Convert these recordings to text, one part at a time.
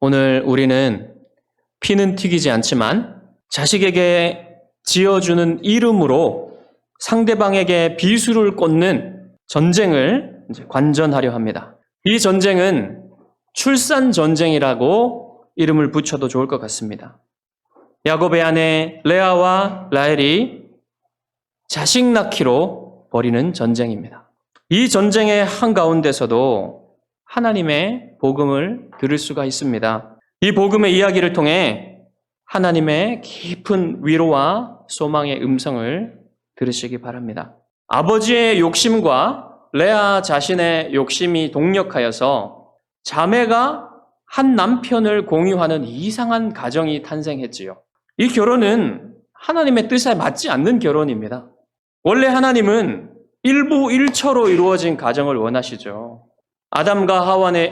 오늘 우리는 피는 튀기지 않지만 자식에게 지어주는 이름으로 상대방에게 비수를 꽂는 전쟁을 이제 관전하려 합니다. 이 전쟁은 출산 전쟁이라고 이름을 붙여도 좋을 것 같습니다. 야곱의 아내 레아와 라헬이 자식 낳기로 벌이는 전쟁입니다. 이 전쟁의 한가운데서도 하나님의 복음을 들을 수가 있습니다. 이 복음의 이야기를 통해 하나님의 깊은 위로와 소망의 음성을 들으시기 바랍니다. 아버지의 욕심과 레아 자신의 욕심이 동력하여서 자매가 한 남편을 공유하는 이상한 가정이 탄생했지요. 이 결혼은 하나님의 뜻에 맞지 않는 결혼입니다. 원래 하나님은 일부일처로 이루어진 가정을 원하시죠. 아담과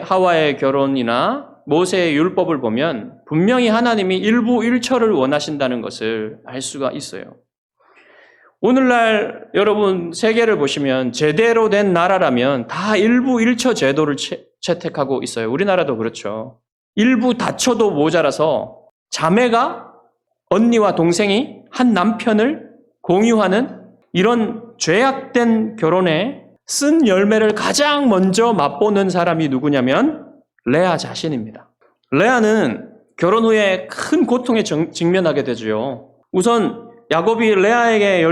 하와의 결혼이나 모세의 율법을 보면 분명히 하나님이 일부일처를 원하신다는 것을 알 수가 있어요. 오늘날 여러분 세계를 보시면 제대로 된 나라라면 다 일부일처 제도를 채택하고 있어요. 우리나라도 그렇죠. 일부 다쳐도 모자라서 자매가 언니와 동생이 한 남편을 공유하는 이런 죄악된 결혼에 쓴 열매를 가장 먼저 맛보는 사람이 누구냐면 레아 자신입니다. 레아는 결혼 후에 큰 고통에 직면하게 되죠. 우선 야곱이 레아에게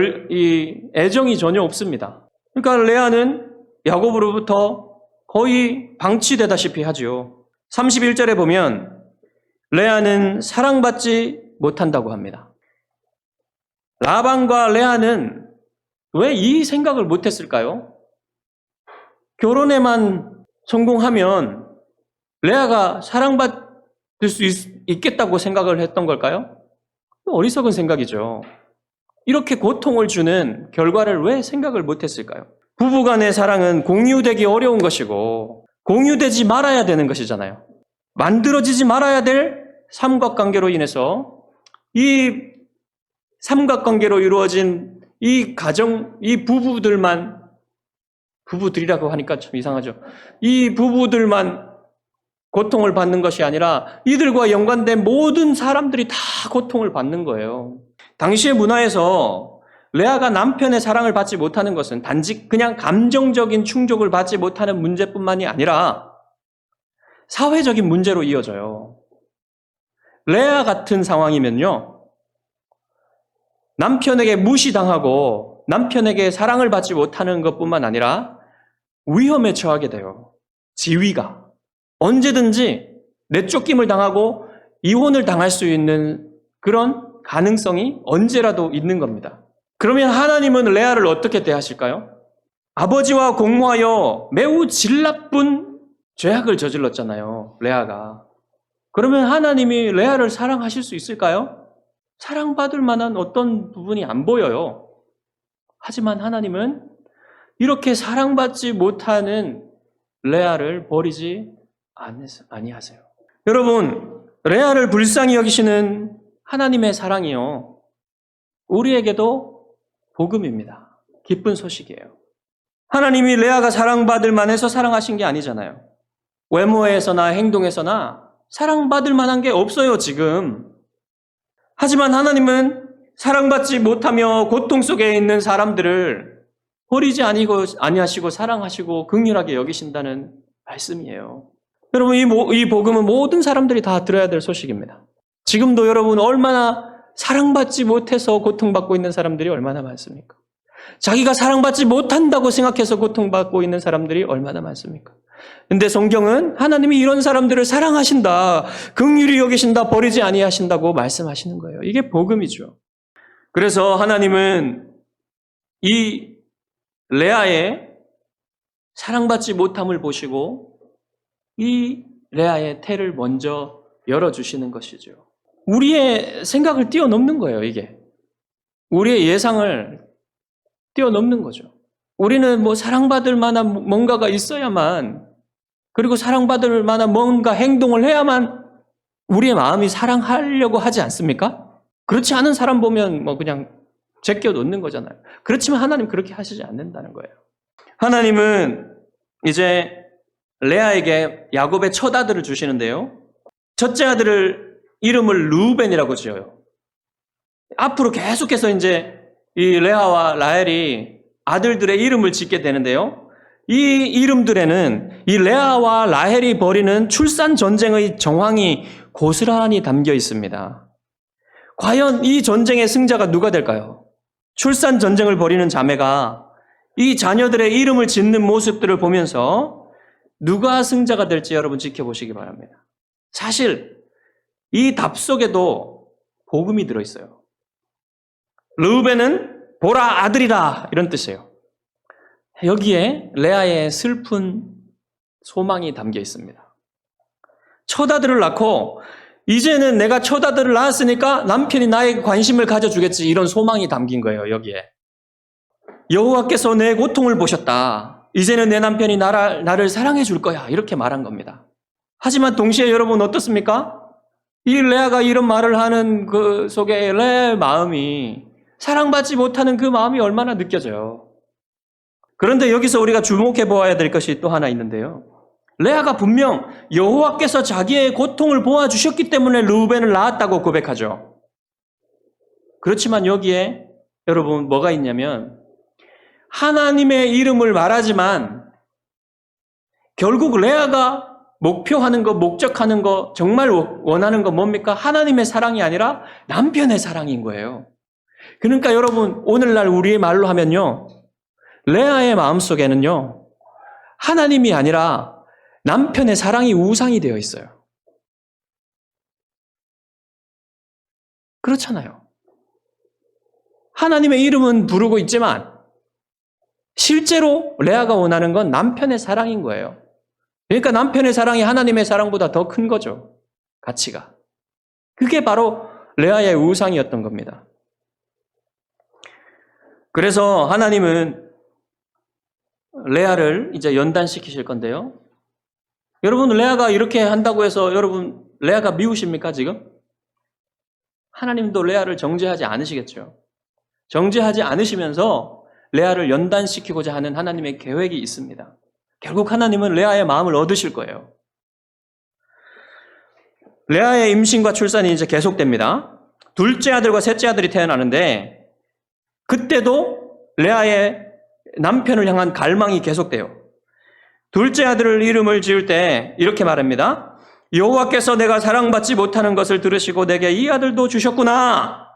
애정이 전혀 없습니다. 그러니까 레아는 야곱으로부터 거의 방치되다시피 하죠. 31절에 보면 레아는 사랑받지 못한다고 합니다. 라반과 레아는 왜 이 생각을 못했을까요? 결혼에만 성공하면 레아가 사랑받을 수 있겠다고 생각을 했던 걸까요? 어리석은 생각이죠. 이렇게 고통을 주는 결과를 왜 생각을 못했을까요? 부부간의 사랑은 공유되기 어려운 것이고 공유되지 말아야 되는 것이잖아요. 만들어지지 말아야 될 삼각관계로 인해서 이 삼각관계로 이루어진 이 가정, 이 부부들이라고 하니까 참 이상하죠. 이 부부들만 고통을 받는 것이 아니라 이들과 연관된 모든 사람들이 다 고통을 받는 거예요. 당시의 문화에서 레아가 남편의 사랑을 받지 못하는 것은 단지 그냥 감정적인 충족을 받지 못하는 문제뿐만이 아니라 사회적인 문제로 이어져요. 레아 같은 상황이면요. 남편에게 무시당하고 남편에게 사랑을 받지 못하는 것뿐만 아니라 위험에 처하게 돼요. 지위가. 언제든지 내쫓김을 당하고 이혼을 당할 수 있는 그런 가능성이 언제라도 있는 겁니다. 그러면 하나님은 레아를 어떻게 대하실까요? 아버지와 공모하여 매우 질 나쁜 죄악을 저질렀잖아요. 레아가. 그러면 하나님이 레아를 사랑하실 수 있을까요? 사랑받을 만한 어떤 부분이 안 보여요. 하지만 하나님은 이렇게 사랑받지 못하는 레아를 버리지 아니하세요. 여러분, 레아를 불쌍히 여기시는 하나님의 사랑이요. 우리에게도 복음입니다. 기쁜 소식이에요. 하나님이 레아가 사랑받을 만해서 사랑하신 게 아니잖아요. 외모에서나 행동에서나 사랑받을 만한 게 없어요, 지금. 하지만 하나님은 사랑받지 못하며 고통 속에 있는 사람들을 버리지 아니하시고 사랑하시고 긍휼하게 여기신다는 말씀이에요. 여러분, 이 복음은 모든 사람들이 다 들어야 될 소식입니다. 지금도 여러분 얼마나 사랑받지 못해서 고통받고 있는 사람들이 얼마나 많습니까? 자기가 사랑받지 못한다고 생각해서 고통받고 있는 사람들이 얼마나 많습니까? 근데 성경은 하나님이 이런 사람들을 사랑하신다, 긍휼히 여기신다, 버리지 아니하신다고 말씀하시는 거예요. 이게 복음이죠. 그래서 하나님은 이 레아의 사랑받지 못함을 보시고 이 레아의 태를 먼저 열어주시는 것이죠. 우리의 생각을 뛰어넘는 거예요, 이게. 우리의 예상을 뛰어넘는 거죠. 우리는 사랑받을 만한 뭔가가 있어야만, 그리고 사랑받을 만한 뭔가 행동을 해야만 우리의 마음이 사랑하려고 하지 않습니까? 그렇지 않은 사람 보면 그냥 제껴 놓는 거잖아요. 그렇지만 하나님 그렇게 하시지 않는다는 거예요. 하나님은 이제 레아에게 야곱의 첫 아들을 주시는데요. 첫째 아들을 이름을 르우벤이라고 지어요. 앞으로 계속해서 이제 이 레아와 라헬이 아들들의 이름을 짓게 되는데요. 이 이름들에는 이 레아와 라헬이 벌이는 출산 전쟁의 정황이 고스란히 담겨 있습니다. 과연 이 전쟁의 승자가 누가 될까요? 출산 전쟁을 벌이는 자매가 이 자녀들의 이름을 짓는 모습들을 보면서 누가 승자가 될지 여러분 지켜보시기 바랍니다. 사실 이 답 속에도 복음이 들어있어요. 르우벤은 보라 아들이라 이런 뜻이에요. 여기에 레아의 슬픈 소망이 담겨 있습니다. 첫 아들을 낳고 이제는 내가 첫 아들을 낳았으니까 남편이 나에게 관심을 가져주겠지 이런 소망이 담긴 거예요. 여기에 여호와께서 내 고통을 보셨다. 이제는 내 남편이 나를 사랑해 줄 거야 이렇게 말한 겁니다. 하지만 동시에 여러분 어떻습니까? 이 레아가 이런 말을 하는 그 속에 레아의 마음이 사랑받지 못하는 그 마음이 얼마나 느껴져요. 그런데 여기서 우리가 주목해 보아야 될 것이 또 하나 있는데요. 레아가 분명 여호와께서 자기의 고통을 보아주셨기 때문에 르우벤을 낳았다고 고백하죠. 그렇지만 여기에 여러분 뭐가 있냐면 하나님의 이름을 말하지만 결국 레아가 목표하는 거, 목적하는 거, 정말 원하는 거 뭡니까? 하나님의 사랑이 아니라 남편의 사랑인 거예요. 그러니까 여러분 오늘날 우리의 말로 하면요. 레아의 마음속에는요. 하나님이 아니라 남편의 사랑이 우상이 되어 있어요. 그렇잖아요. 하나님의 이름은 부르고 있지만 실제로 레아가 원하는 건 남편의 사랑인 거예요. 그러니까 남편의 사랑이 하나님의 사랑보다 더 큰 거죠. 가치가. 그게 바로 레아의 우상이었던 겁니다. 그래서 하나님은 레아를 이제 연단시키실 건데요. 여러분 레아가 이렇게 한다고 해서 여러분 레아가 미우십니까 지금? 하나님도 레아를 정죄하지 않으시겠죠. 정죄하지 않으시면서 레아를 연단시키고자 하는 하나님의 계획이 있습니다. 결국 하나님은 레아의 마음을 얻으실 거예요. 레아의 임신과 출산이 이제 계속됩니다. 둘째 아들과 셋째 아들이 태어나는데 그때도 레아의 남편을 향한 갈망이 계속돼요. 둘째 아들을 이름을 지을 때 이렇게 말합니다. 여호와께서 내가 사랑받지 못하는 것을 들으시고 내게 이 아들도 주셨구나.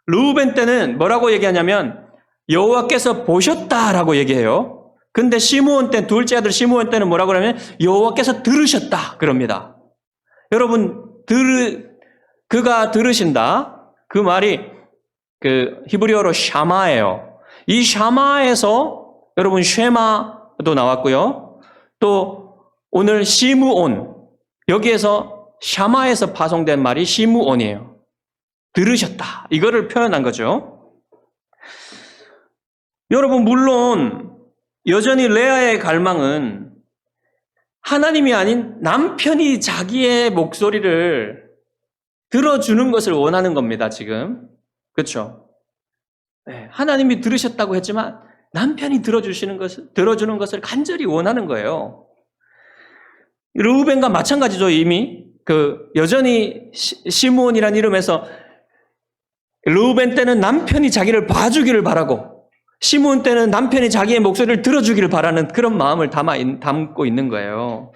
르우벤 때는 뭐라고 얘기하냐면 여호와께서 보셨다라고 얘기해요. 근데 시므온 때 둘째 아들 시므온 때는 뭐라고 그러냐면 여호와께서 들으셨다 그럽니다. 여러분 그가 들으신다 그 말이 그 히브리어로 샤마예요. 이 샤마에서 여러분 쉐마도 나왔고요. 또 오늘 시므온 여기에서 샤마에서 파송된 말이 시므온이에요. 들으셨다 이거를 표현한 거죠. 여러분 물론 여전히 레아의 갈망은 하나님이 아닌 남편이 자기의 목소리를 들어주는 것을 원하는 겁니다, 지금. 그렇죠? 네, 하나님이 들으셨다고 했지만 남편이 들어주는 것을 간절히 원하는 거예요. 르우벤과 마찬가지죠, 이미. 여전히 시므온이라는 이름에서 르우벤 때는 남편이 자기를 봐주기를 바라고 시므온 때는 남편이 자기의 목소리를 들어주기를 바라는 그런 마음을 담고 있는 거예요.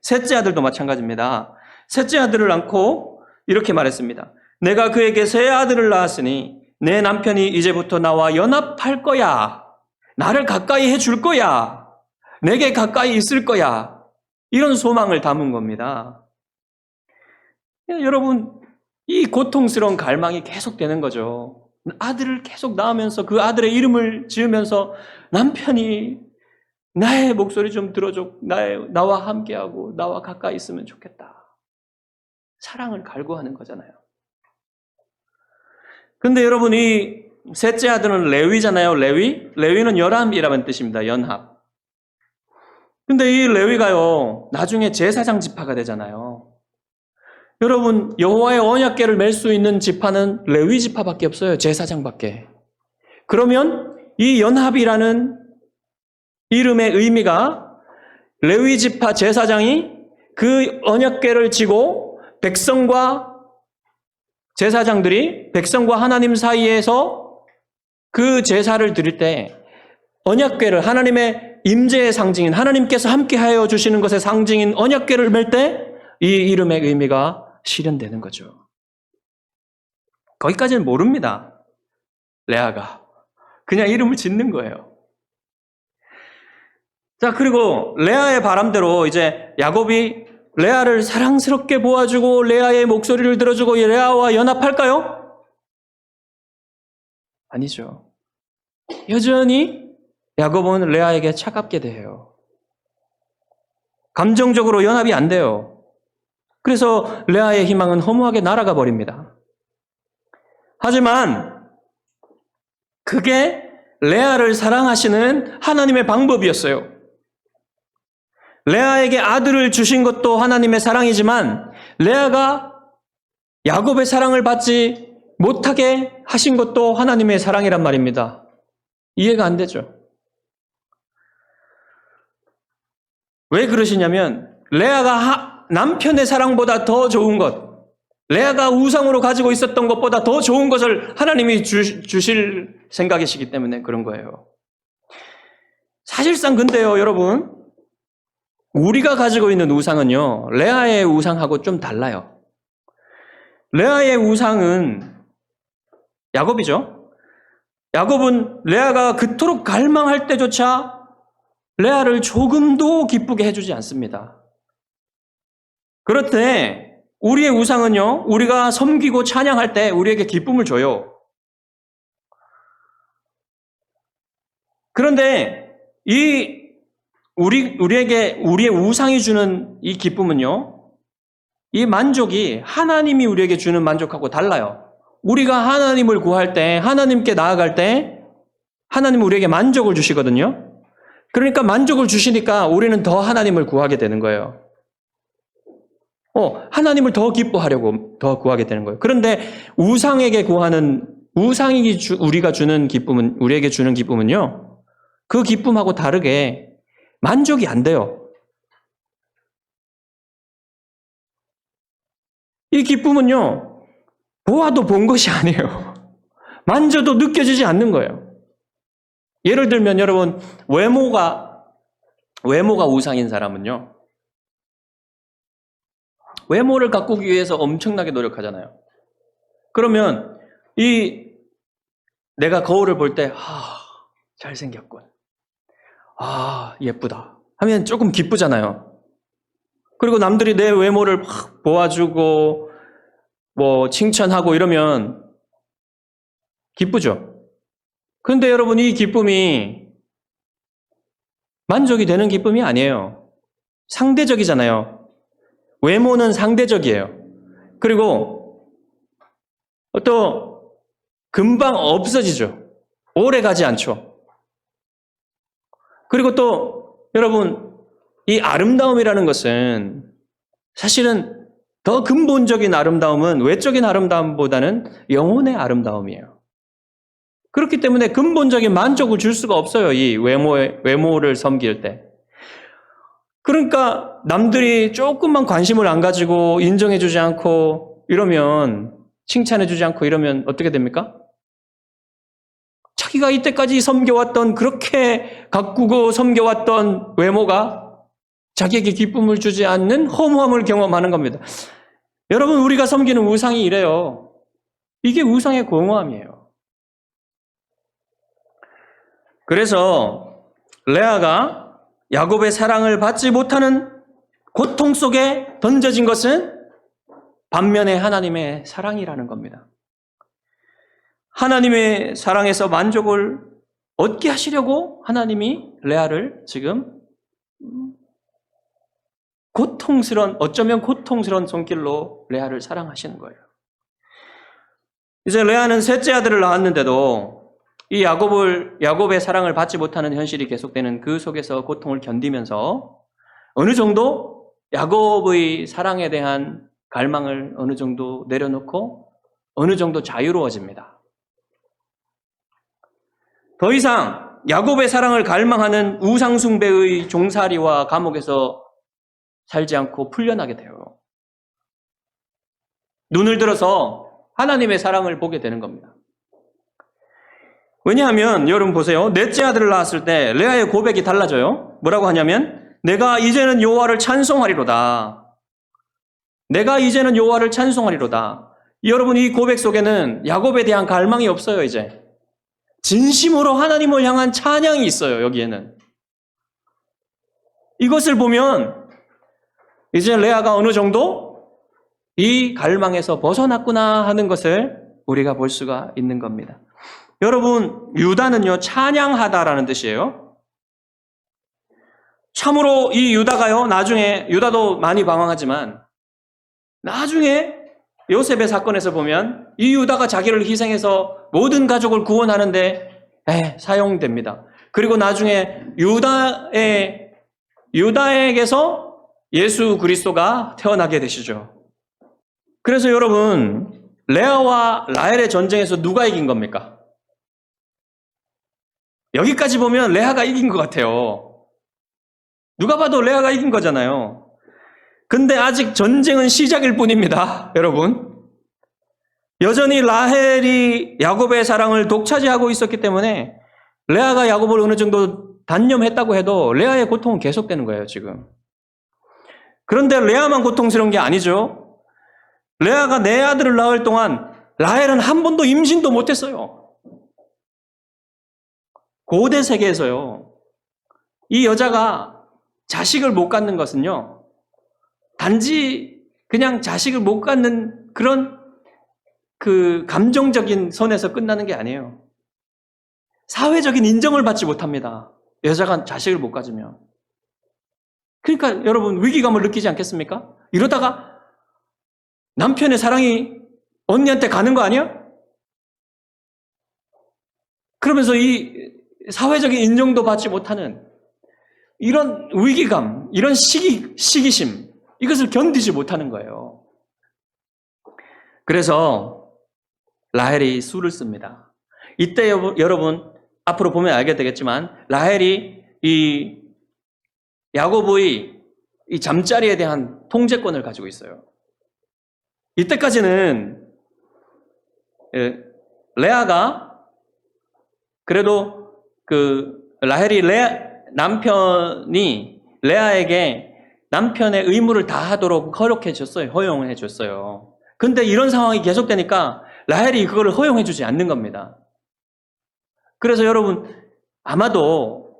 셋째 아들도 마찬가지입니다. 셋째 아들을 낳고 이렇게 말했습니다. 내가 그에게 새 아들을 낳았으니 내 남편이 이제부터 나와 연합할 거야. 나를 가까이 해줄 거야. 내게 가까이 있을 거야. 이런 소망을 담은 겁니다. 여러분 이 고통스러운 갈망이 계속되는 거죠. 아들을 계속 낳으면서 그 아들의 이름을 지으면서 남편이 나의 목소리 좀 들어줘. 나와 함께하고 나와 가까이 있으면 좋겠다. 사랑을 갈구하는 거잖아요. 근데 여러분 이 셋째 아들은 레위잖아요. 레위는 연합이라는 뜻입니다. 연합. 근데 이 레위가요. 나중에 제사장 지파가 되잖아요. 여러분 여호와의 언약궤를 맬 수 있는 지파는 레위 지파밖에 없어요. 제사장밖에. 그러면 이 연합이라는 이름의 의미가 레위 지파 제사장이 그 언약궤를 지고 백성과 제사장들이 백성과 하나님 사이에서 그 제사를 드릴 때 언약궤를 하나님의 임재의 상징인 하나님께서 함께하여 주시는 것의 상징인 언약궤를 맬 때 이 이름의 의미가 실현되는 거죠. 거기까지는 모릅니다. 레아가. 그냥 이름을 짓는 거예요. 자, 그리고 레아의 바람대로 이제 야곱이 레아를 사랑스럽게 보아주고 레아의 목소리를 들어주고 레아와 연합할까요? 아니죠. 여전히 야곱은 레아에게 차갑게 대해요. 감정적으로 연합이 안 돼요. 그래서 레아의 희망은 허무하게 날아가 버립니다. 하지만 그게 레아를 사랑하시는 하나님의 방법이었어요. 레아에게 아들을 주신 것도 하나님의 사랑이지만 레아가 야곱의 사랑을 받지 못하게 하신 것도 하나님의 사랑이란 말입니다. 이해가 안 되죠? 왜 그러시냐면 레아가 남편의 사랑보다 더 좋은 것, 레아가 우상으로 가지고 있었던 것보다 더 좋은 것을 하나님이 주실 생각이시기 때문에 그런 거예요. 사실상 근데요, 여러분, 우리가 가지고 있는 우상은요, 레아의 우상하고 좀 달라요. 레아의 우상은 야곱이죠. 야곱은 레아가 그토록 갈망할 때조차 레아를 조금도 기쁘게 해주지 않습니다. 그렇대 우리의 우상은요, 우리가 섬기고 찬양할 때 우리에게 기쁨을 줘요. 그런데 우리에게 우리의 우상이 주는 이 기쁨은요, 이 만족이 하나님이 우리에게 주는 만족하고 달라요. 우리가 하나님을 구할 때, 하나님께 나아갈 때 하나님은 우리에게 만족을 주시거든요. 그러니까 만족을 주시니까 우리는 더 하나님을 구하게 되는 거예요. 하나님을 더 기뻐하려고 더 구하게 되는 거예요. 그런데 우상에게 구하는, 우상이 우리가 주는 기쁨은, 우리에게 주는 기쁨은요, 그 기쁨하고 다르게 만족이 안 돼요. 이 기쁨은요, 보아도 본 것이 아니에요. 만져도 느껴지지 않는 거예요. 예를 들면 여러분, 외모가 우상인 사람은요, 외모를 가꾸기 위해서 엄청나게 노력하잖아요. 그러면 내가 거울을 볼 때 잘생겼군, 예쁘다 하면 조금 기쁘잖아요. 그리고 남들이 내 외모를 막 보아주고 뭐 칭찬하고 이러면 기쁘죠. 그런데 여러분, 이 기쁨이 만족이 되는 기쁨이 아니에요. 상대적이잖아요. 외모는 상대적이에요. 그리고 또 금방 없어지죠. 오래 가지 않죠. 그리고 또 여러분, 이 아름다움이라는 것은 사실은 더 근본적인 아름다움은 외적인 아름다움보다는 영혼의 아름다움이에요. 그렇기 때문에 근본적인 만족을 줄 수가 없어요. 이 외모를 섬길 때. 그러니까 남들이 조금만 관심을 안 가지고 인정해주지 않고 이러면, 칭찬해주지 않고 이러면 어떻게 됩니까? 자기가 이때까지 섬겨왔던, 그렇게 가꾸고 섬겨왔던 외모가 자기에게 기쁨을 주지 않는 허무함을 경험하는 겁니다. 여러분, 우리가 섬기는 우상이 이래요. 이게 우상의 공허함이에요. 그래서 레아가 야곱의 사랑을 받지 못하는 고통 속에 던져진 것은 반면에 하나님의 사랑이라는 겁니다. 하나님의 사랑에서 만족을 얻게 하시려고 하나님이 레아를 지금 어쩌면 고통스러운 손길로 레아를 사랑하시는 거예요. 이제 레아는 셋째 아들을 낳았는데도 이 야곱의 사랑을 받지 못하는 현실이 계속되는 그 속에서 고통을 견디면서 어느 정도 야곱의 사랑에 대한 갈망을 어느 정도 내려놓고 어느 정도 자유로워집니다. 더 이상 야곱의 사랑을 갈망하는 우상숭배의 종살이와 감옥에서 살지 않고 풀려나게 돼요. 눈을 들어서 하나님의 사랑을 보게 되는 겁니다. 왜냐하면 여러분 보세요. 넷째 아들을 낳았을 때 레아의 고백이 달라져요. 뭐라고 하냐면 내가 이제는 여호와를 찬송하리로다. 내가 이제는 여호와를 찬송하리로다. 여러분 이 고백 속에는 야곱에 대한 갈망이 없어요. 이제 진심으로 하나님을 향한 찬양이 있어요. 여기에는. 이것을 보면 이제 레아가 어느 정도 이 갈망에서 벗어났구나 하는 것을 우리가 볼 수가 있는 겁니다. 여러분 유다는요 찬양하다라는 뜻이에요. 참으로 이 유다가요 나중에 유다도 많이 방황하지만 나중에 요셉의 사건에서 보면 이 유다가 자기를 희생해서 모든 가족을 구원하는데 사용됩니다. 그리고 나중에 유다에게서 예수 그리스도가 태어나게 되시죠. 그래서 여러분 레아와 라헬의 전쟁에서 누가 이긴 겁니까? 여기까지 보면 레아가 이긴 것 같아요. 누가 봐도 레아가 이긴 거잖아요. 근데 아직 전쟁은 시작일 뿐입니다. 여러분. 여전히 라헬이 야곱의 사랑을 독차지하고 있었기 때문에 레아가 야곱을 어느 정도 단념했다고 해도 레아의 고통은 계속되는 거예요, 지금. 그런데 레아만 고통스러운 게 아니죠. 레아가 네 아들을 낳을 동안 라헬은 한 번도 임신도 못했어요. 고대 세계에서요. 이 여자가 자식을 못 갖는 것은요. 단지 그냥 자식을 못 갖는 그런 그 감정적인 선에서 끝나는 게 아니에요. 사회적인 인정을 받지 못합니다. 여자가 자식을 못 가지면. 그러니까 여러분 위기감을 느끼지 않겠습니까? 이러다가 남편의 사랑이 언니한테 가는 거 아니야? 그러면서 이 사회적인 인정도 받지 못하는 이런 위기감, 이런 시기심, 이것을 견디지 못하는 거예요. 그래서 라헬이 수를 씁니다. 이때 여러분 앞으로 보면 알게 되겠지만 라헬이 이 야곱의 이 잠자리에 대한 통제권을 가지고 있어요. 이때까지는 레아가 그래도 라헬이 남편이 레아에게 남편의 의무를 다 하도록 허용해 줬어요. 근데 이런 상황이 계속되니까 라헬이 그걸 허용해 주지 않는 겁니다. 그래서 여러분 아마도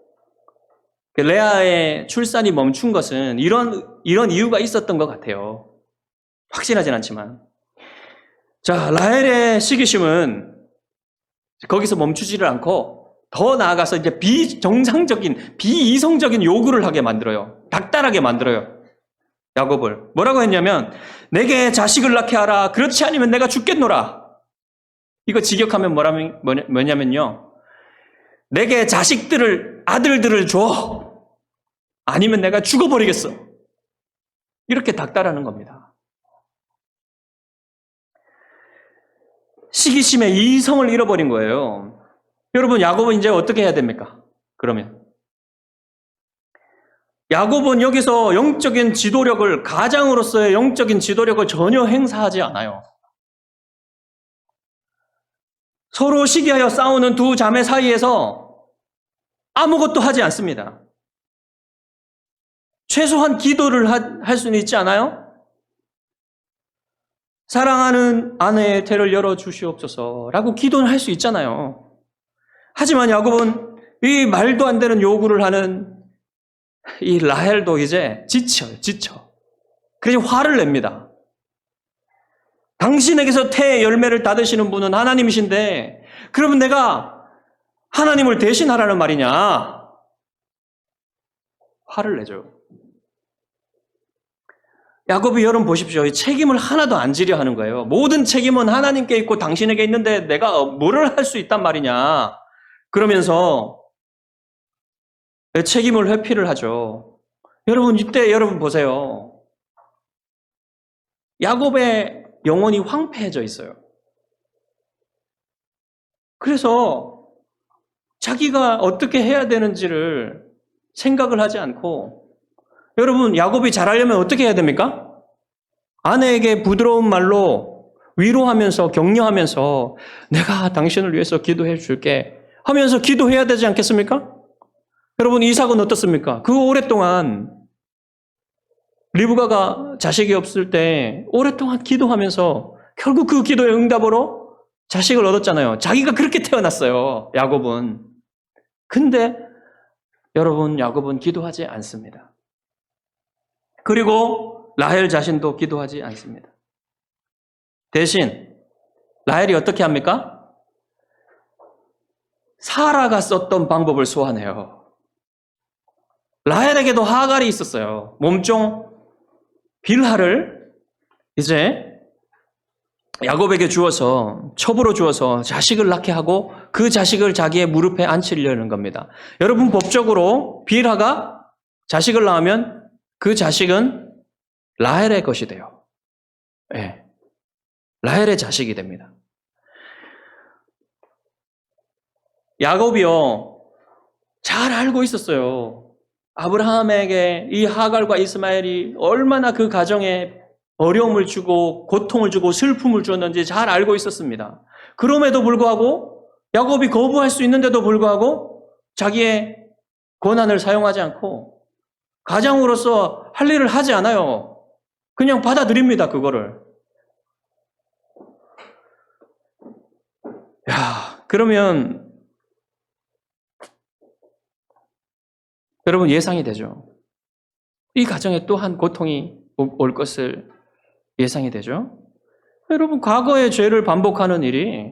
레아의 출산이 멈춘 것은 이런 이유가 있었던 것 같아요. 확실하진 않지만. 자, 라헬의 시기심은 거기서 멈추지를 않고 더 나아가서 이제 비정상적인, 비이성적인 요구를 하게 만들어요. 닥달하게 만들어요. 야곱을. 뭐라고 했냐면, 내게 자식을 낳게 하라. 그렇지 않으면 내가 죽겠노라. 이거 직역하면 뭐냐면요. 내게 아들들을 줘. 아니면 내가 죽어버리겠어. 이렇게 닥달하는 겁니다. 시기심에 이성을 잃어버린 거예요. 여러분, 야곱은 이제 어떻게 해야 됩니까? 그러면. 야곱은 여기서 영적인 지도력을, 가장으로서의 영적인 지도력을 전혀 행사하지 않아요. 서로 시기하여 싸우는 두 자매 사이에서 아무것도 하지 않습니다. 최소한 기도를 할 수는 있지 않아요? 사랑하는 아내의 태를 열어주시옵소서라고 기도는 할 수 있잖아요. 하지만 야곱은 이 말도 안 되는 요구를 하는 이 라헬도 이제 지쳐. 그래서 화를 냅니다. 당신에게서 태의 열매를 닫으시는 분은 하나님이신데 그러면 내가 하나님을 대신하라는 말이냐? 화를 내죠. 야곱이 여러분 보십시오. 이 책임을 하나도 안 지려 하는 거예요. 모든 책임은 하나님께 있고 당신에게 있는데 내가 뭐를 할 수 있단 말이냐? 그러면서 책임을 회피를 하죠. 여러분 이때 여러분 보세요. 야곱의 영혼이 황폐해져 있어요. 그래서 자기가 어떻게 해야 되는지를 생각을 하지 않고 여러분 야곱이 잘하려면 어떻게 해야 됩니까? 아내에게 부드러운 말로 위로하면서 격려하면서 내가 당신을 위해서 기도해 줄게 하면서 기도해야 되지 않겠습니까? 여러분, 이삭은 어떻습니까? 그 오랫동안 리브가가 자식이 없을 때 오랫동안 기도하면서 결국 그 기도의 응답으로 자식을 얻었잖아요. 자기가 그렇게 태어났어요, 야곱은. 근데 여러분, 야곱은 기도하지 않습니다. 그리고 라헬 자신도 기도하지 않습니다. 대신 라헬이 어떻게 합니까? 사라가 썼던 방법을 소환해요. 라헬에게도 하갈이 있었어요. 몸종 빌하를 이제 야곱에게 주어서, 첩으로 주어서 자식을 낳게 하고 그 자식을 자기의 무릎에 앉히려는 겁니다. 여러분, 법적으로 빌하가 자식을 낳으면 그 자식은 라헬의 것이 돼요. 네. 라헬의 자식이 됩니다. 야곱이요, 잘 알고 있었어요. 아브라함에게 이 하갈과 이스마엘이 얼마나 그 가정에 어려움을 주고 고통을 주고 슬픔을 주었는지 잘 알고 있었습니다. 그럼에도 불구하고 야곱이 거부할 수 있는데도 불구하고 자기의 권한을 사용하지 않고 가장으로서 할 일을 하지 않아요. 그냥 받아들입니다, 그거를. 그러면 여러분, 예상이 되죠. 이 가정에 또한 고통이 올 것을 예상이 되죠. 여러분, 과거의 죄를 반복하는 일이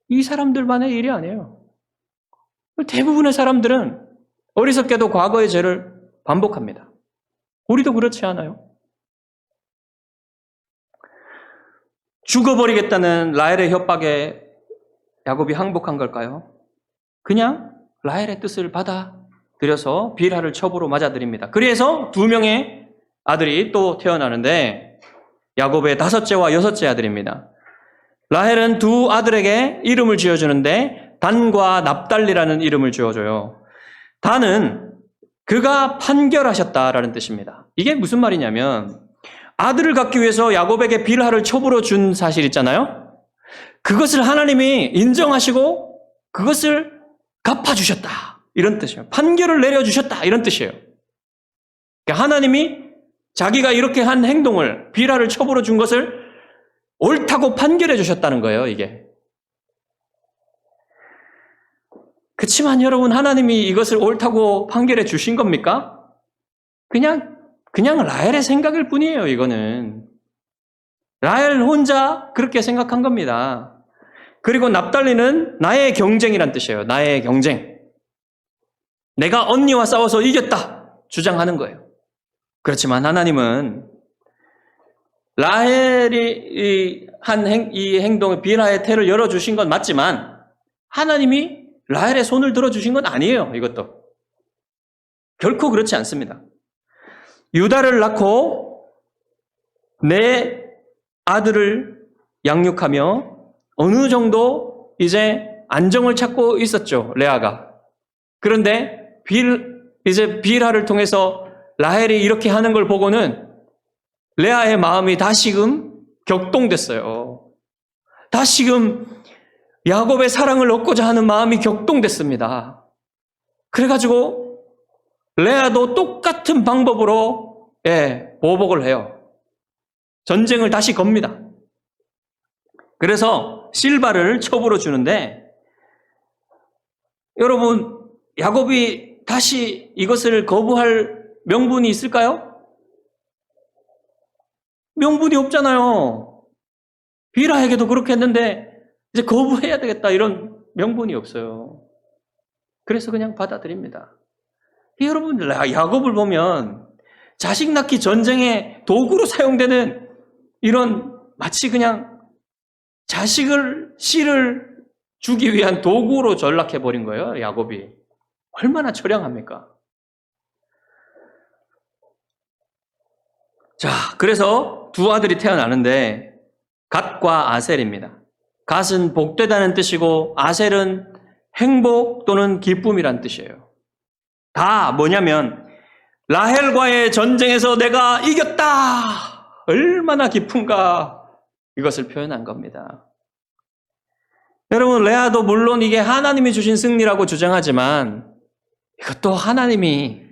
이 사람들만의 일이 아니에요. 대부분의 사람들은 어리석게도 과거의 죄를 반복합니다. 우리도 그렇지 않아요? 죽어버리겠다는 라헬의 협박에 야곱이 항복한 걸까요? 그냥 라헬의 뜻을 받아들여서 빌하를 첩으로 맞아들입니다. 그래서 2명의 아들이 또 태어나는데 야곱의 5째와 6째 아들입니다. 라헬은 2 아들에게 이름을 지어주는데 단과 납달리라는 이름을 지어줘요. 단은 그가 판결하셨다라는 뜻입니다. 이게 무슨 말이냐면 아들을 갖기 위해서 야곱에게 빌하를 첩으로 준 사실 있잖아요. 그것을 하나님이 인정하시고 그것을 갚아주셨다, 이런 뜻이에요. 판결을 내려주셨다, 이런 뜻이에요. 그러니까 하나님이 자기가 이렇게 한 행동을, 빌하를 첩으로 준 것을 옳다고 판결해 주셨다는 거예요, 이게. 그렇지만 여러분, 하나님이 이것을 옳다고 판결해 주신 겁니까? 그냥 라헬의 생각일 뿐이에요, 이거는. 라헬 혼자 그렇게 생각한 겁니다. 그리고 납달리는 나의 경쟁이란 뜻이에요. 나의 경쟁. 내가 언니와 싸워서 이겼다 주장하는 거예요. 그렇지만 하나님은 라헬이 한 이 행동을, 빌하의 태를 열어주신 건 맞지만 하나님이 라헬의 손을 들어주신 건 아니에요. 이것도 결코 그렇지 않습니다. 유다를 낳고 내 아들을 양육하며 어느 정도 이제 안정을 찾고 있었죠, 레아가. 그런데 이제 빌하를 통해서 라헬이 이렇게 하는 걸 보고는 레아의 마음이 다시금 격동됐어요. 다시금 야곱의 사랑을 얻고자 하는 마음이 격동됐습니다. 그래가지고 레아도 똑같은 방법으로 보복을 해요. 전쟁을 다시 겁니다. 그래서 실바를 첩으로 주는데, 여러분, 야곱이 다시 이것을 거부할 명분이 있을까요? 명분이 없잖아요. 빌하에게도 그렇게 했는데 이제 거부해야 되겠다, 이런 명분이 없어요. 그래서 그냥 받아들입니다. 여러분, 야곱을 보면 자식 낳기 전쟁의 도구로 사용되는 이런, 마치 그냥 씨를 주기 위한 도구로 전락해버린 거예요, 야곱이. 얼마나 처량합니까? 자, 그래서 2 아들이 태어나는데 갓과 아셀입니다. 갓은 복되다는 뜻이고 아셀은 행복 또는 기쁨이란 뜻이에요. 다 뭐냐면 라헬과의 전쟁에서 내가 이겼다 얼마나 깊은가 이것을 표현한 겁니다. 여러분, 레아도 물론 이게 하나님이 주신 승리라고 주장하지만 이것도 하나님이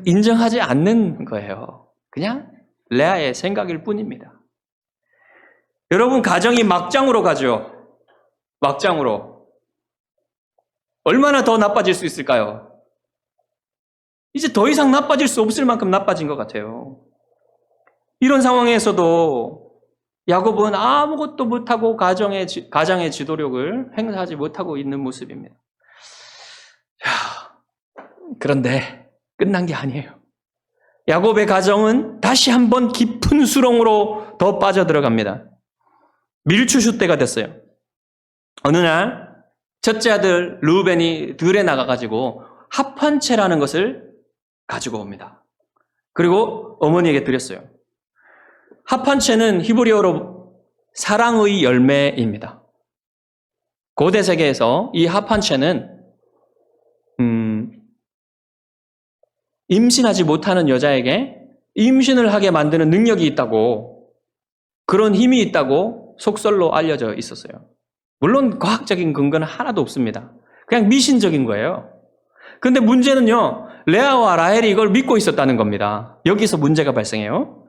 인정하지 않는 거예요. 그냥 레아의 생각일 뿐입니다. 여러분, 가정이 막장으로 가죠. 막장으로. 얼마나 더 나빠질 수 있을까요? 이제 더 이상 나빠질 수 없을 만큼 나빠진 것 같아요. 이런 상황에서도 야곱은 아무것도 못하고 가장의 지도력을 행사하지 못하고 있는 모습입니다. 그런데 끝난 게 아니에요. 야곱의 가정은 다시 한번 깊은 수렁으로 더 빠져들어갑니다. 밀추슈 때가 됐어요. 어느 날 첫째 아들 르우벤이 들에 나가가지고 합판채라는 것을 가지고 옵니다. 그리고 어머니에게 드렸어요. 합판채는 히브리어로 사랑의 열매입니다. 고대 세계에서 이 합판채는 임신하지 못하는 여자에게 임신을 하게 만드는 능력이 있다고, 그런 힘이 있다고 속설로 알려져 있었어요. 물론 과학적인 근거는 하나도 없습니다. 그냥 미신적인 거예요. 근데 문제는요, 레아와 라헬이 이걸 믿고 있었다는 겁니다. 여기서 문제가 발생해요.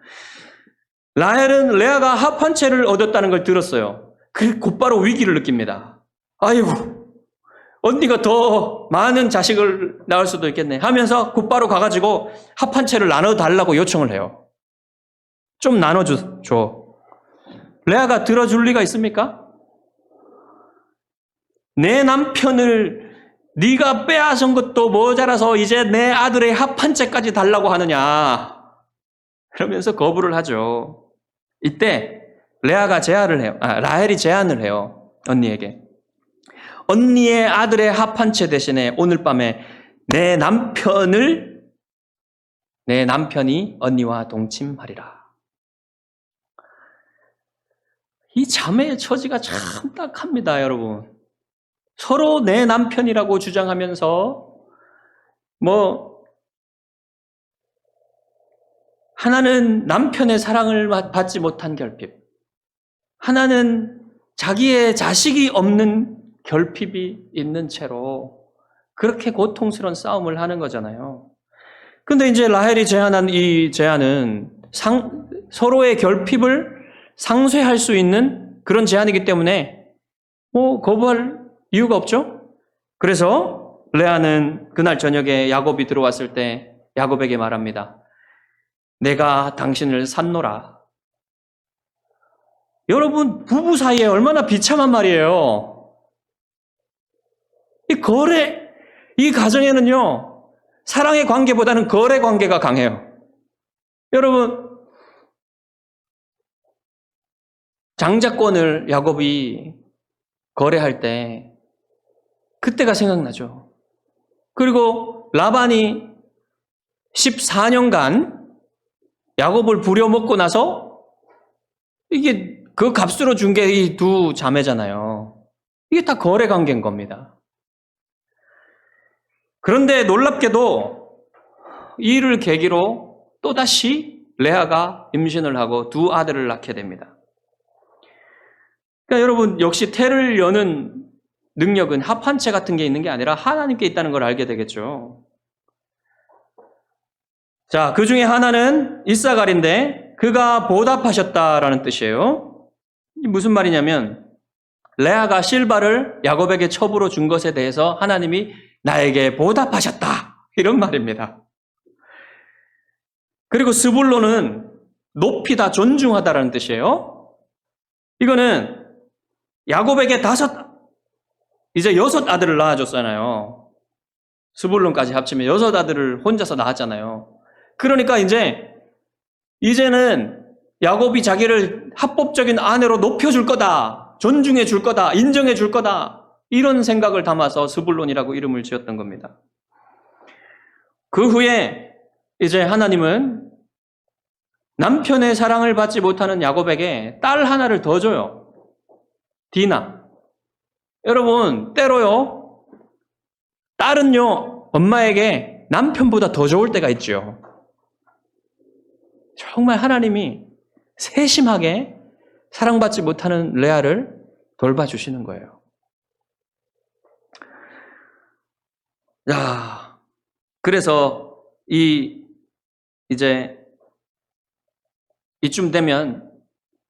라헬은 레아가 합판채를 얻었다는 걸 들었어요. 그 곧바로 위기를 느낍니다. 아이고, 언니가 더 많은 자식을 낳을 수도 있겠네 하면서 곧바로 가가지고 합판채를 나눠달라고 요청을 해요. 좀 나눠줘. 레아가 들어줄 리가 있습니까? 내 남편을 네가 빼앗은 것도 모자라서 이제 내 아들의 합판채까지 달라고 하느냐, 그러면서 거부를 하죠. 이때 레아가 제안을 해요. 라헬이 제안을 해요. 언니에게. 언니의 아들의 합판채 대신에 오늘 밤에 내 남편이 언니와 동침하리라. 이 자매의 처지가 참 딱합니다, 여러분. 서로 내 남편이라고 주장하면서 하나는 남편의 사랑을 받지 못한 결핍, 하나는 자기의 자식이 없는 결핍이 있는 채로 그렇게 고통스러운 싸움을 하는 거잖아요. 근데 이제 라헬이 제안한 이 제안은 서로의 결핍을 상쇄할 수 있는 그런 제안이기 때문에 거부할 이유가 없죠. 그래서 레아는 그날 저녁에 야곱이 들어왔을 때 야곱에게 말합니다. 내가 당신을 샀노라. 여러분, 부부 사이에 얼마나 비참한 말이에요. 이 가정에는요, 사랑의 관계보다는 거래 관계가 강해요. 여러분, 장자권을 야곱이 거래할 때 그때가 생각나죠. 그리고 라반이 14년간 야곱을 부려먹고 나서 이게 그 값으로 준 게 이 두 자매잖아요. 이게 다 거래 관계인 겁니다. 그런데 놀랍게도 이를 계기로 또다시 레아가 임신을 하고 두 아들을 낳게 됩니다. 그러니까 여러분, 역시 태를 여는 능력은 합판채 같은 게 있는 게 아니라 하나님께 있다는 걸 알게 되겠죠. 자, 그 중에 하나는 이사갈인데 그가 보답하셨다라는 뜻이에요. 무슨 말이냐면 레아가 실바를 야곱에게 첩으로 준 것에 대해서 하나님이 나에게 보답하셨다, 이런 말입니다. 그리고 스불론은 높이다, 존중하다라는 뜻이에요. 이거는 야곱에게 6 아들을 낳아줬잖아요. 스불론까지 합치면 6 아들을 혼자서 낳았잖아요. 그러니까 이제는 야곱이 자기를 합법적인 아내로 높여줄 거다, 존중해 줄 거다, 인정해 줄 거다, 이런 생각을 담아서 스불론이라고 이름을 지었던 겁니다. 그 후에 이제 하나님은 남편의 사랑을 받지 못하는 야곱에게 딸 하나를 더 줘요. 디나. 여러분, 때로요, 딸은요, 엄마에게 남편보다 더 좋을 때가 있죠. 정말 하나님이 세심하게 사랑받지 못하는 레아를 돌봐주시는 거예요. 야, 그래서 이제 이쯤 되면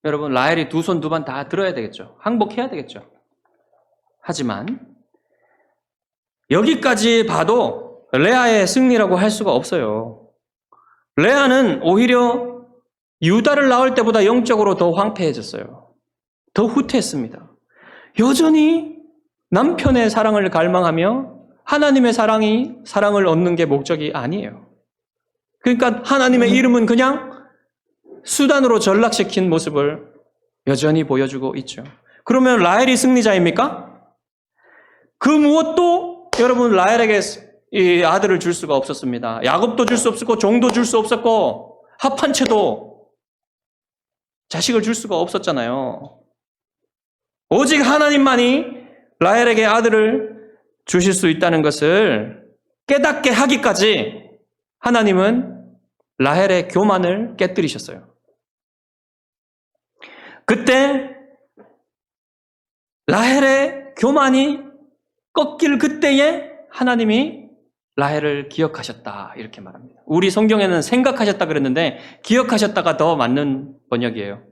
여러분 라헬이 두 손 두 반 다 들어야 되겠죠. 항복해야 되겠죠. 하지만 여기까지 봐도 레아의 승리라고 할 수가 없어요. 레아는 오히려 유다를 낳을 때보다 영적으로 더 황폐해졌어요. 더 후퇴했습니다. 여전히 남편의 사랑을 갈망하며 하나님의 사랑을 얻는 게 목적이 아니에요. 그러니까 하나님의 이름은 그냥 수단으로 전락시킨 모습을 여전히 보여주고 있죠. 그러면 라헬이 승리자입니까? 그 무엇도 여러분 라헬에게 이 아들을 줄 수가 없었습니다. 야곱도 줄 수 없었고 종도 줄 수 없었고 합한 채도 자식을 줄 수가 없었잖아요. 오직 하나님만이 라헬에게 아들을 주실 수 있다는 것을 깨닫게 하기까지 하나님은 라헬의 교만을 깨뜨리셨어요. 그때 라헬의 교만이 꺾일 그때에 하나님이 라헬을 기억하셨다 이렇게 말합니다. 우리 성경에는 생각하셨다 그랬는데 기억하셨다가 더 맞는 번역이에요.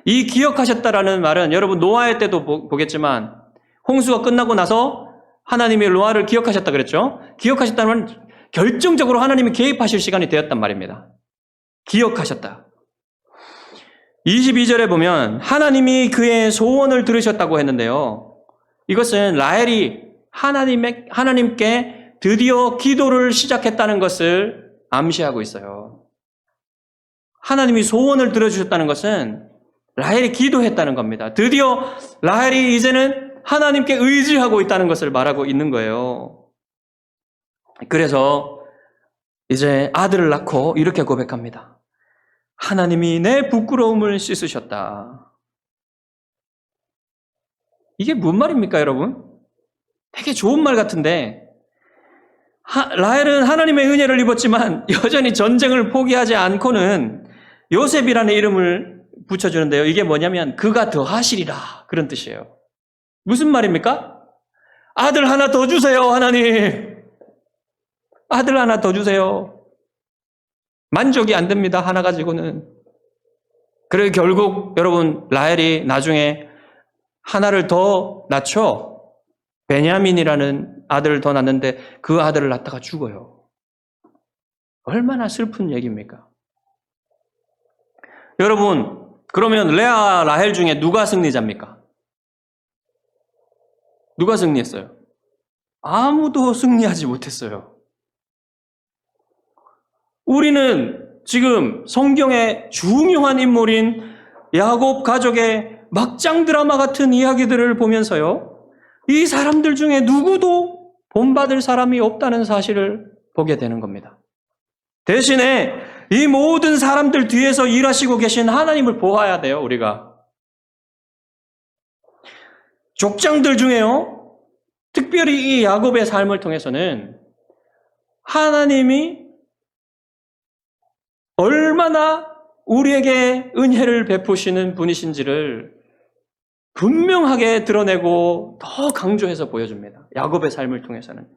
이 기억하셨다라는 말은 여러분 노아의 때도 보겠지만 홍수가 끝나고 나서 하나님이 노아를 기억하셨다 그랬죠. 기억하셨다는 말은 결정적으로 하나님이 개입하실 시간이 되었단 말입니다. 기억하셨다. 22절에 보면 하나님이 그의 소원을 들으셨다고 했는데요. 이것은 라헬이 하나님께 드디어 기도를 시작했다는 것을 암시하고 있어요. 하나님이 소원을 들어주셨다는 것은 라헬이 기도했다는 겁니다. 드디어 라헬이 이제는 하나님께 의지하고 있다는 것을 말하고 있는 거예요. 그래서 이제 아들을 낳고 이렇게 고백합니다. 하나님이 내 부끄러움을 씻으셨다. 이게 뭔 말입니까, 여러분? 되게 좋은 말 같은데 라헬은 하나님의 은혜를 입었지만 여전히 전쟁을 포기하지 않고는 요셉이라는 이름을 붙여주는데요. 이게 뭐냐면 그가 더하시리라 그런 뜻이에요. 무슨 말입니까? 아들 하나 더 주세요, 하나님. 아들 하나 더 주세요. 만족이 안 됩니다, 하나 가지고는. 그리고 결국 여러분 라헬이 나중에 하나를 더 낳죠. 베냐민이라는 아들을 더 낳는데 그 아들을 낳다가 죽어요. 얼마나 슬픈 얘기입니까? 여러분, 그러면 레아, 라헬 중에 누가 승리자입니까? 누가 승리했어요? 아무도 승리하지 못했어요. 우리는 지금 성경의 중요한 인물인 야곱 가족의 막장 드라마 같은 이야기들을 보면서요, 이 사람들 중에 누구도 본받을 사람이 없다는 사실을 보게 되는 겁니다. 대신에 이 모든 사람들 뒤에서 일하시고 계신 하나님을 보아야 돼요, 우리가. 족장들 중에요, 특별히 이 야곱의 삶을 통해서는 하나님이 얼마나 우리에게 은혜를 베푸시는 분이신지를 분명하게 드러내고 더 강조해서 보여줍니다. 야곱의 삶을 통해서는.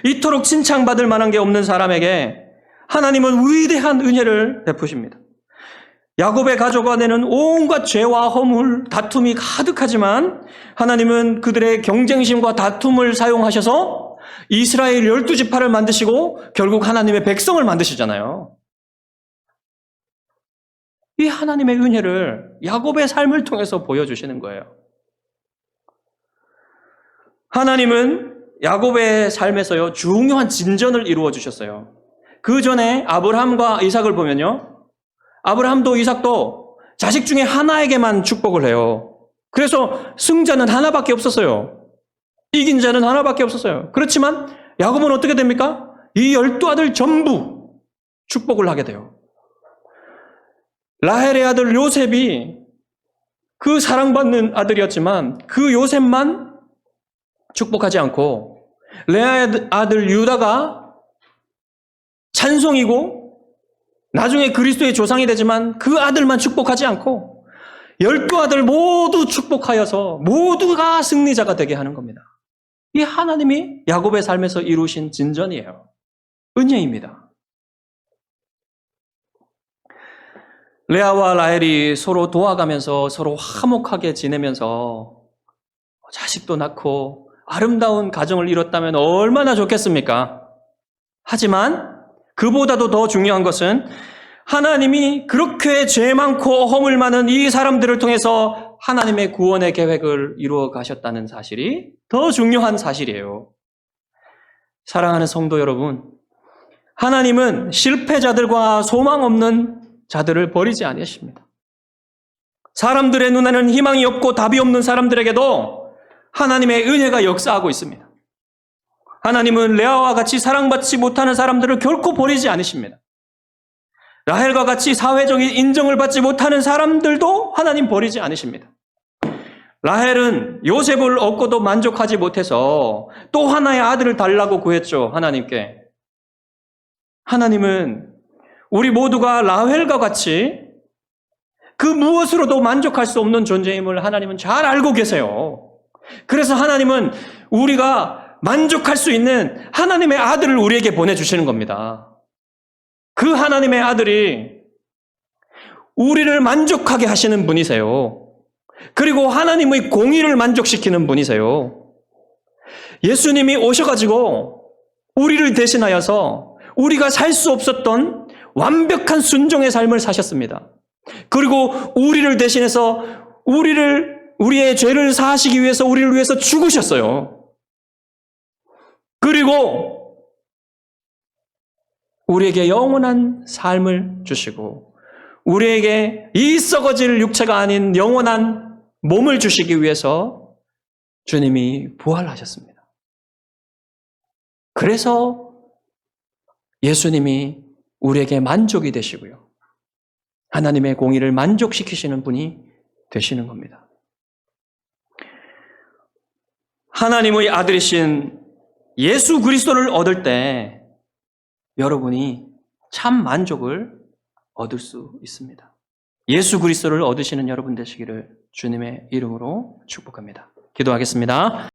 이토록 칭찬받을 만한 게 없는 사람에게 하나님은 위대한 은혜를 베푸십니다. 야곱의 가족 안에는 온갖 죄와 허물, 다툼이 가득하지만 하나님은 그들의 경쟁심과 다툼을 사용하셔서 이스라엘 12지파를 만드시고 결국 하나님의 백성을 만드시잖아요. 이 하나님의 은혜를 야곱의 삶을 통해서 보여주시는 거예요. 하나님은 야곱의 삶에서요, 중요한 진전을 이루어 주셨어요. 그 전에 아브라함과 이삭을 보면요, 아브라함도 이삭도 자식 중에 하나에게만 축복을 해요. 그래서 승자는 하나밖에 없었어요. 이긴 자는 하나밖에 없었어요. 그렇지만 야곱은 어떻게 됩니까? 이 12아들 전부 축복을 하게 돼요. 라헬의 아들 요셉이 그 사랑받는 아들이었지만 그 요셉만 축복하지 않고 레아의 아들 유다가 찬송이고 나중에 그리스도의 조상이 되지만 그 아들만 축복하지 않고 12아들 모두 축복하여서 모두가 승리자가 되게 하는 겁니다. 이 하나님이 야곱의 삶에서 이루신 진전이에요. 은혜입니다. 레아와 라헬이 서로 도와가면서 서로 화목하게 지내면서 자식도 낳고 아름다운 가정을 이뤘다면 얼마나 좋겠습니까? 하지만 그보다도 더 중요한 것은 하나님이 그렇게 죄 많고 허물 많은 이 사람들을 통해서 하나님의 구원의 계획을 이루어 가셨다는 사실이 더 중요한 사실이에요. 사랑하는 성도 여러분, 하나님은 실패자들과 소망 없는 자들을 버리지 않으십니다. 사람들의 눈에는 희망이 없고 답이 없는 사람들에게도 하나님의 은혜가 역사하고 있습니다. 하나님은 레아와 같이 사랑받지 못하는 사람들을 결코 버리지 않으십니다. 라헬과 같이 사회적인 인정을 받지 못하는 사람들도 하나님 버리지 않으십니다. 라헬은 요셉을 얻고도 만족하지 못해서 또 하나의 아들을 달라고 구했죠, 하나님께. 하나님은 우리 모두가 라헬과 같이 그 무엇으로도 만족할 수 없는 존재임을 하나님은 잘 알고 계세요. 그래서 하나님은 우리가 만족할 수 있는 하나님의 아들을 우리에게 보내주시는 겁니다. 그 하나님의 아들이 우리를 만족하게 하시는 분이세요. 그리고 하나님의 공의를 만족시키는 분이세요. 예수님이 오셔가지고 우리를 대신하여서 우리가 살 수 없었던 완벽한 순종의 삶을 사셨습니다. 그리고 우리를 대신해서 우리의 죄를 사하시기 위해서 우리를 위해서 죽으셨어요. 그리고 우리에게 영원한 삶을 주시고 우리에게 이 썩어질 육체가 아닌 영원한 몸을 주시기 위해서 주님이 부활하셨습니다. 그래서 예수님이 우리에게 만족이 되시고요. 하나님의 공의를 만족시키시는 분이 되시는 겁니다. 하나님의 아들이신 예수 그리스도를 얻을 때 여러분이 참 만족을 얻을 수 있습니다. 예수 그리스도를 얻으시는 여러분 되시기를 주님의 이름으로 축복합니다. 기도하겠습니다.